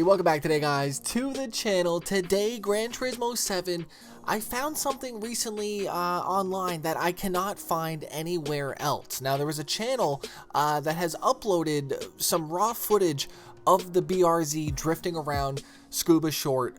everybody, welcome back today guys to the channel. Today, Gran Turismo 7, I found something recently online that I cannot find anywhere else. Now there was a channel that has uploaded some raw footage of the BRZ drifting around Scuba Short,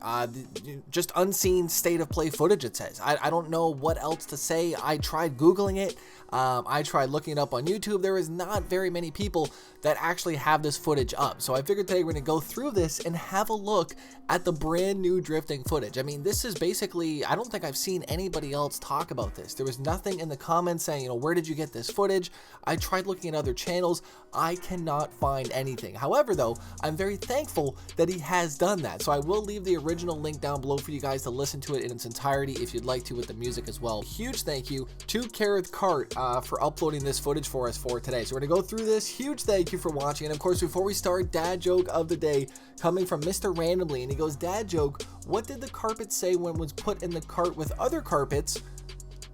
just unseen state of play footage it says. I don't know what else to say. I tried Googling it. I tried looking it up on YouTube. There is not very many people that actually have this footage up. So I figured today we're going to go through this and have a look at the brand new drifting footage. I mean, this is basically, I don't think I've seen anybody else talk about this. There was nothing in the comments saying, you know, where did you get this footage? I tried looking at other channels. I cannot find anything. However, though, I'm very thankful that he has done that. So I will leave the original link down below for you guys to listen to it in its entirety if you'd like to, with the music as well. Huge thank you to Kareth Cart for uploading this footage for us for today. So we're gonna go through this. Huge thank you for watching. And of course, before we start, dad joke of the day coming from Mr. Randomly, and he goes, dad joke, what did the carpet say when it was put in the cart with other carpets?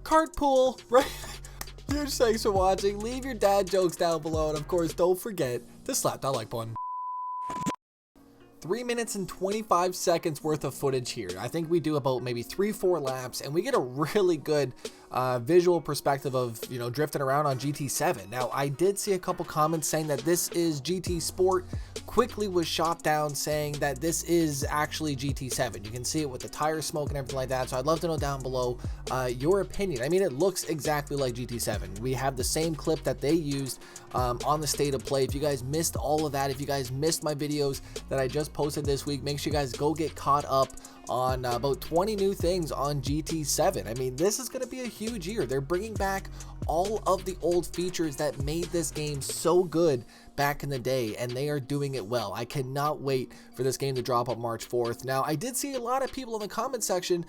Cartpool, right? Huge thanks for watching. Leave your dad jokes down below, and of course, don't forget to slap that like button. 3 minutes and 25 seconds worth of footage here. I think we do about maybe 3-4 laps, and we get a really good visual perspective of, you know, drifting around on GT7. Now, I did see a couple comments saying that this is GT Sport. Quickly was shot down saying that this is actually GT7. You can see it with the tire smoke and everything like that. So I'd love to know down below your opinion. I mean, it looks exactly like GT7. We have the same clip that they used on the state of play. If you guys missed all of that, if you guys missed my videos that I just posted this week, make sure you guys go get caught up on about 20 new things on GT7. I mean, this is going to be a huge year. They're bringing back all of the old features that made this game so good back in the day, and they are doing it well. I cannot wait for this game to drop on March 4th. Now, I did see a lot of people in the comment section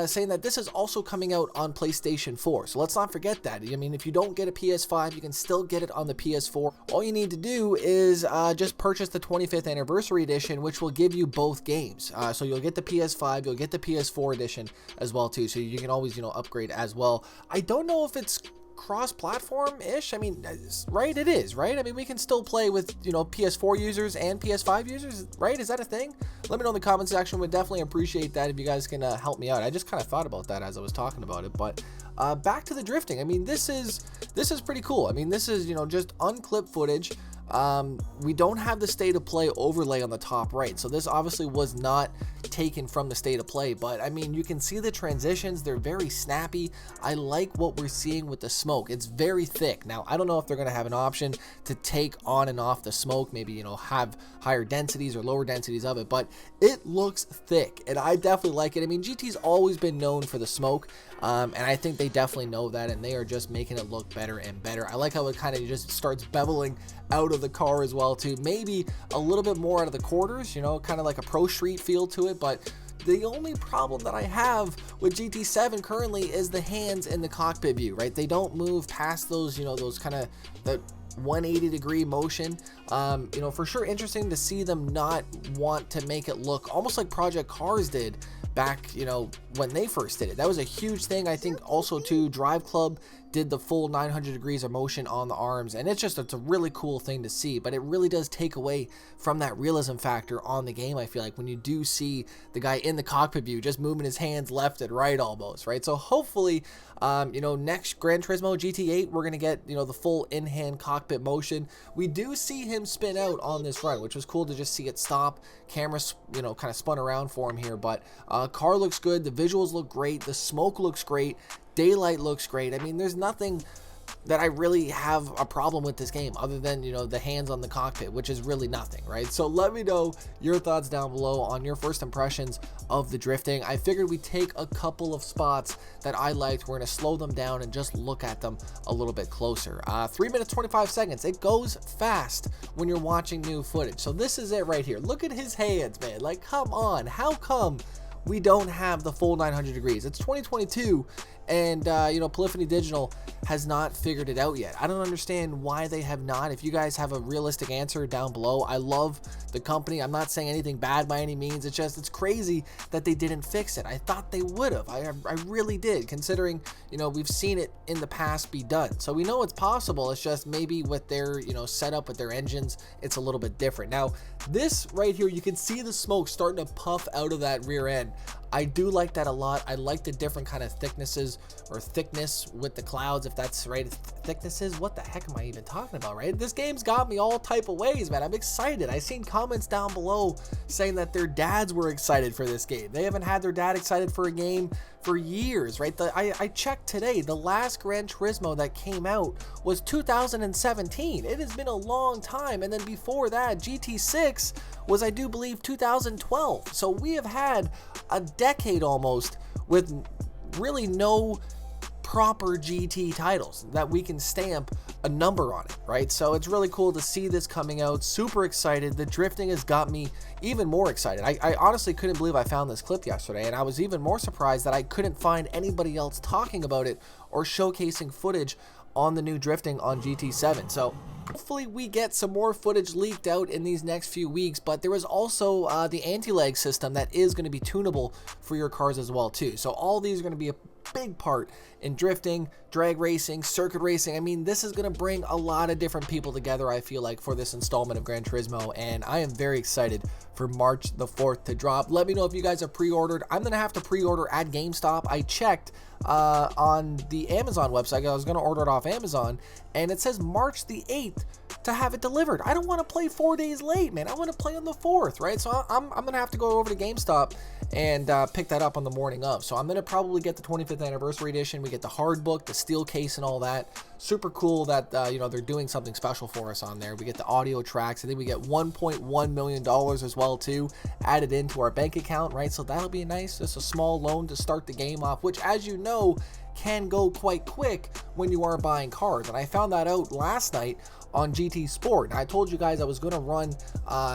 saying that this is also coming out on PlayStation 4, so let's not forget that. I mean, if you don't get a PS5, you can still get it on the PS4. All you need to do is just purchase the 25th Anniversary Edition, which will give you both games. So you'll get the PS5, you'll get the PS4 edition as well too, so you can always, you know, upgrade as well. I don't know if it's cross-platform-ish. I mean, right? It is, right? I mean, we can still play with, you know, PS4 users and PS5 users, right? Is that a thing? Let me know in the comment section. Would definitely appreciate that if you guys can help me out. I just kind of thought about that as I was talking about it. But back to the drifting. I mean, this is pretty cool. I mean, this is, you know, just unclipped footage. We don't have the state of play overlay on the top right, so this obviously was not taken from the state of play, but I mean, you can see the transitions. They're very snappy. I like what we're seeing with the smoke. It's very thick. Now, I don't know if they're going to have an option to take on and off the smoke, maybe, you know, have higher densities or lower densities of it, but it looks thick, and I definitely like it. I mean, GT's always been known for the smoke, and I think they definitely know that, and they are just making it look better and better. I like how it kind of just starts beveling out of the car as well too, maybe a little bit more out of the quarters, you know, kind of like a Pro Street feel to it. But the only problem that I have with GT7 currently is the hands in the cockpit view, right? They don't move past those, you know, those kind of the 180-degree motion. You know, for sure interesting to see them not want to make it look almost like Project Cars did back, you know, when they first did it. That was a huge thing. I think also too, Drive Club did the full 900 degrees of motion on the arms, and it's a really cool thing to see, but it really does take away from that realism factor on the game. I feel like when you do see the guy in the cockpit view just moving his hands left and right almost, right? So hopefully, you know, next Gran Turismo GT8, we're gonna get, you know, the full in-hand cockpit motion. We do see him spin out on this run, which was cool to just see it stop. Cameras, you know, kind of spun around for him here, but car looks good. The visuals look great. The smoke looks great. Daylight looks great. I mean, there's nothing that I really have a problem with this game other than, you know, the hands on the cockpit, which is really nothing, right? So let me know your thoughts down below on your first impressions of the drifting. I figured we'd take a couple of spots that I liked. We're going to slow them down and just look at them a little bit closer. 3 minutes 25 seconds. It goes fast when you're watching new footage. So this is it right here. Look at his hands, man. Like, come on. How come we don't have the full 900 degrees. It's 2022, and you know, Polyphony Digital has not figured it out yet. I don't understand why they have not. If you guys have a realistic answer down below, I love the company. I'm not saying anything bad by any means. It's just, it's crazy that they didn't fix it. I thought they would have. I really did, considering, you know, we've seen it in the past be done. So we know it's possible. It's just maybe with their, you know, setup with their engines, it's a little bit different. Now, this right here, you can see the smoke starting to puff out of that rear end. I do like that a lot. I like the different kind of thicknesses or thickness with the clouds, if that's right. Thicknesses, what the heck am I even talking about, right? This game's got me all type of ways, man. I'm excited. I seen comments down below saying that their dads were excited for this game. They haven't had their dad excited for a game for years, right? I checked today, the last Gran Turismo that came out was 2017. It has been a long time. And then before that, GT6 was, I do believe, 2012. So we have had a decade almost with really no proper GT titles that we can stamp a number on it, right? So it's really cool to see this coming out. Super excited. The drifting has got me even more excited. I honestly couldn't believe I found this clip yesterday, and I was even more surprised that I couldn't find anybody else talking about it or showcasing footage on the new drifting on GT7. So hopefully we get some more footage leaked out in these next few weeks. But there is also the anti-lag system that is going to be tunable for your cars as well too. So all these are going to be a big part in drifting, drag racing, circuit racing. I mean, this is going to bring a lot of different people together, I feel like, for this installment of Gran Turismo, and I am very excited for March the 4th to drop. Let me know if you guys have pre-ordered. I'm going to have to pre-order at GameStop. I checked on the Amazon website. I was going to order it off Amazon, and it says March the 8th to have it delivered. I don't want to play 4 days late, man. I want to play on the 4th, right? So I'm going to have to go over to GameStop and pick that up on the morning of. So I'm going to probably get the 25th anniversary edition. We get the hard book, the steel case, and all that. Super cool that you know, they're doing something special for us on there. We get the audio tracks. I think we get $1.1 million as well too added into our bank account, right? So that'll be nice. Just a small loan to start the game off, which, as you know, can go quite quick when you are buying cars. And I found that out last night on GT Sport. And I told you guys I was going to run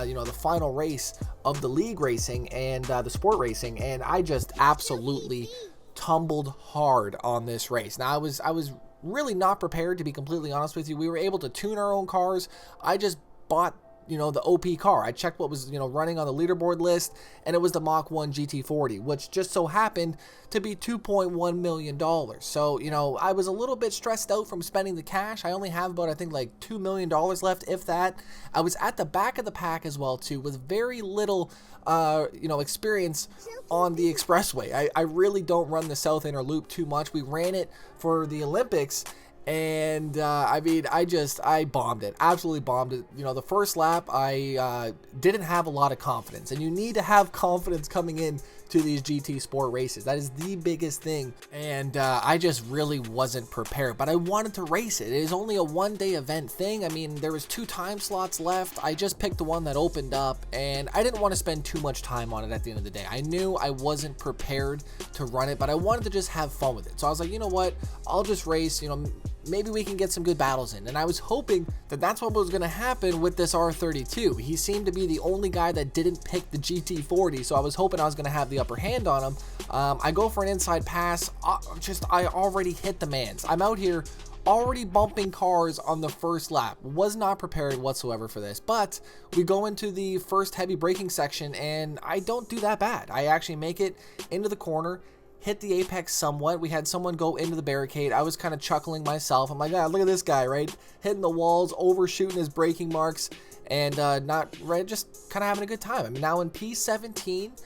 you know, the final race of the league racing and the sport racing, and I just absolutely tumbled hard on this race. Now I was really not prepared, to be completely honest with you. We were able to tune our own cars. I just bought, you know, the OP car. I checked what was, you know, running on the leaderboard list, and it was the Mach 1 GT40, which just so happened to be $2.1 million. So, you know, I was a little bit stressed out from spending the cash. I only have about, I think, like $2 million left, if that. I was at the back of the pack as well too, with very little you know, experience on the expressway. I really don't run the South Inner Loop too much. We ran it for the Olympics, and I mean, I bombed it, absolutely bombed it. You know, the first lap, I didn't have a lot of confidence, and you need to have confidence coming in to these GT Sport races. That is the biggest thing, and I just really wasn't prepared, but I wanted to race it. It is only a one-day event thing. I mean, there was 2 time slots left. I just picked the one that opened up, and I didn't want to spend too much time on it at the end of the day. I knew I wasn't prepared to run it, but I wanted to just have fun with it. So I was like, you know what, I'll just race, you know, maybe we can get some good battles in. And I was hoping that that's what was going to happen with this R32. He seemed to be the only guy that didn't pick the GT40, so I was hoping I was going to have the upper hand on him. I go for an inside pass. I already hit the mans. I'm out here already bumping cars on the first lap. Was not prepared whatsoever for this, but we go into the first heavy braking section, and I don't do that bad. I actually make it into the corner, hit the apex somewhat. We had someone go into the barricade. I was kind of chuckling myself. I'm like, look at this guy, right? Hitting the walls, overshooting his braking marks, and not right, just kind of having a good time. I'm now in P17.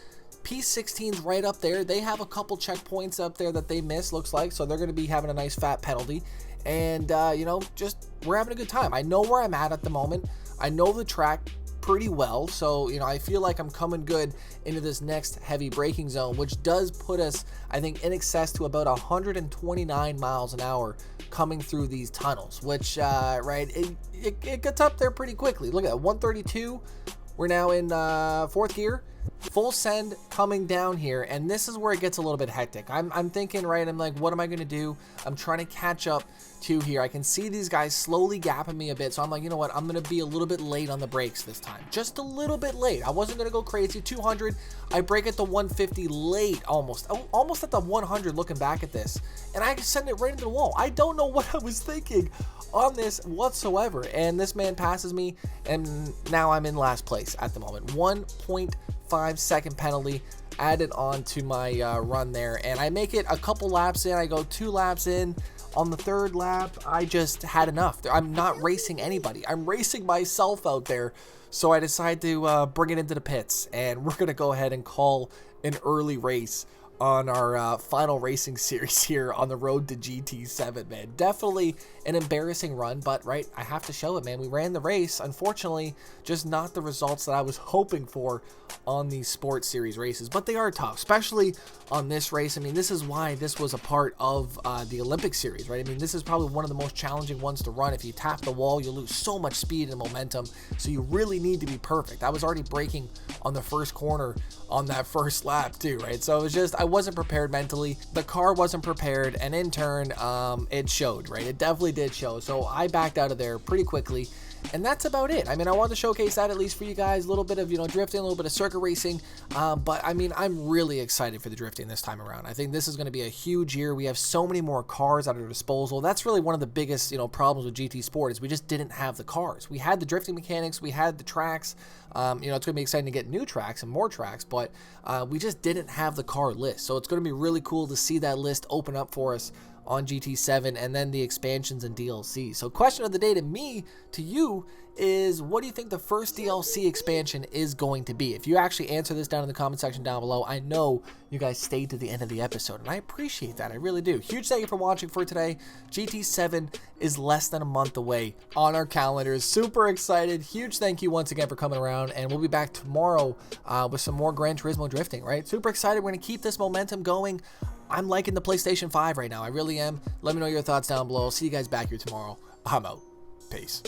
P16's right up there. They have a couple checkpoints up there that they missed, looks like, so they're going to be having a nice fat penalty. And, you know, just we're having a good time. I know where I'm at the moment. I know the track pretty well, so, you know, I feel like I'm coming good into this next heavy braking zone, which does put us, I think, in excess to about 129 miles an hour coming through these tunnels, which, right, it gets up there pretty quickly. Look at that, 132. We're now in 4th gear. full send coming down here, and this is where it gets a little bit hectic. I'm thinking, right, I'm like, what am I gonna do? I'm trying to catch up to here. I can see these guys slowly gapping me a bit, so I'm like, you know what, I'm gonna be a little bit late on the brakes this time, just a little bit late. I wasn't gonna go crazy. 200, I brake at the 150 late, almost at the 100 looking back at this, and I just send it right into the wall. I don't know what I was thinking on this whatsoever, and this man passes me, and now I'm in last place at the moment. 1.5 second penalty added on to my run there, and I make it a couple laps in. I go 2 laps in. On the 3rd lap, I just had enough. I'm not racing anybody. I'm racing myself out there. So I decide to bring it into the pits, and we're going to go ahead and call an early race on our final racing series here on the road to GT7, man. Definitely an embarrassing run, but right, I have to show it, man. We ran the race, unfortunately, just not the results that I was hoping for on these sports series races, but they are tough, especially on this race. I mean, this is why this was a part of the Olympic series, right? I mean, this is probably one of the most challenging ones to run. If you tap the wall, you lose so much speed and momentum, so you really need to be perfect. I was already braking on the first corner on that first lap too, right? So it was just, I wasn't prepared mentally, the car wasn't prepared, and in turn, it showed, right? It definitely did show. So I backed out of there pretty quickly, and that's about it. I mean, I wanted to showcase that at least for you guys, a little bit of, you know, drifting, a little bit of circuit racing, but I mean, I'm really excited for the drifting this time around. I think this is going to be a huge year. We have so many more cars at our disposal. That's really one of the biggest, you know, problems with GT Sport is we just didn't have the cars. We had the drifting mechanics, we had the tracks. You know, it's going to be exciting to get new tracks and more tracks, but we just didn't have the car list. So it's going to be really cool to see that list open up for us on GT7 and then the expansions and DLC. So question of the day to you is, what do you think the first DLC expansion is going to be? If you actually answer this down in the comment section down below, I know you guys stayed to the end of the episode, and I appreciate that. I really do. Huge thank you for watching for today. GT7 is less than a month away on our calendars. Super excited. Huge thank you once again for coming around, and we'll be back tomorrow with some more Gran Turismo drifting, right? Super excited. We're going to keep this momentum going. I'm liking the PlayStation 5 right now. I really am. Let me know your thoughts down below. I'll see you guys back here tomorrow. I'm out. Peace.